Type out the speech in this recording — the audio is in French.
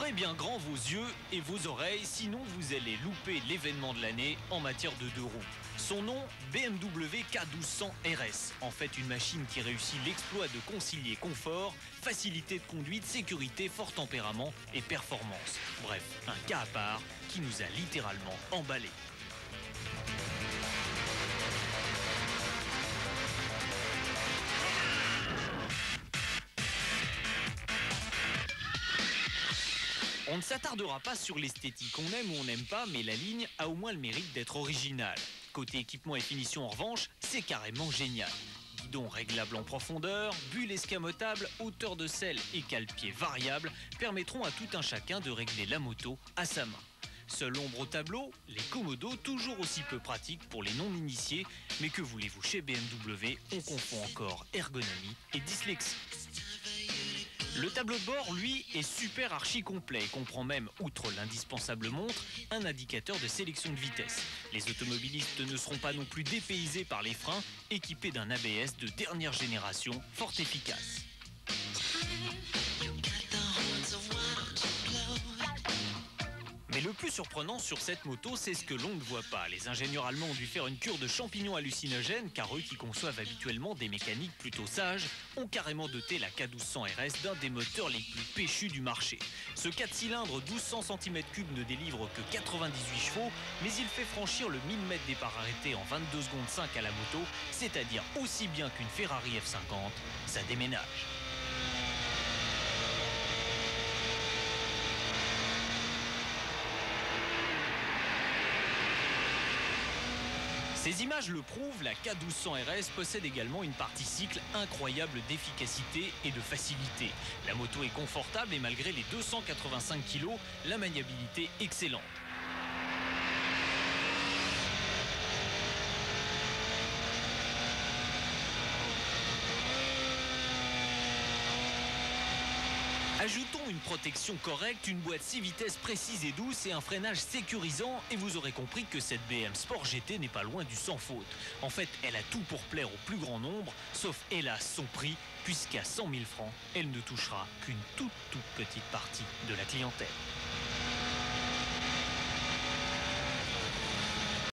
Ouvrez bien grand vos yeux et vos oreilles, sinon vous allez louper l'événement de l'année en matière de deux roues. Son nom, BMW K1200 RS. En fait, une machine qui réussit l'exploit de concilier confort, facilité de conduite, sécurité, fort tempérament et performance. Bref, un cas à part qui nous a littéralement emballés. On ne s'attardera pas sur l'esthétique, on aime ou on n'aime pas, mais la ligne a au moins le mérite d'être originale. Côté équipement et finition en revanche, c'est carrément génial. Guidon réglable en profondeur, bulle escamotable, hauteur de selle et cale-pied variable permettront à tout un chacun de régler la moto à sa main. Seule ombre au tableau, les commodos toujours aussi peu pratiques pour les non-initiés, mais que voulez-vous, chez BMW, on confond encore ergonomie et dyslexie. Le tableau de bord, lui, est super archi complet et comprend même, outre l'indispensable montre, un indicateur de sélection de vitesse. Les automobilistes ne seront pas non plus dépaysés par les freins, équipés d'un ABS de dernière génération, fort efficace. Mais le plus surprenant sur cette moto, c'est ce que l'on ne voit pas. Les ingénieurs allemands ont dû faire une cure de champignons hallucinogènes, car eux qui conçoivent habituellement des mécaniques plutôt sages, ont carrément doté la K1200 RS d'un des moteurs les plus péchus du marché. Ce 4 cylindres 1200 cm3 ne délivre que 98 chevaux, mais il fait franchir le 1000 mètres départ arrêté en 22 secondes 5 à la moto, c'est-à-dire aussi bien qu'une Ferrari F50, ça déménage. Ces images le prouvent, la K1200 RS possède également une partie cycle incroyable d'efficacité et de facilité. La moto est confortable et malgré les 285 kg, la maniabilité excellente. Ajoutons une protection correcte, une boîte 6 vitesses précise et douce et un freinage sécurisant et vous aurez compris que cette BM Sport GT n'est pas loin du sans faute. En fait, elle a tout pour plaire au plus grand nombre, sauf hélas son prix, puisqu'à 100 000 francs, elle ne touchera qu'une toute petite partie de la clientèle.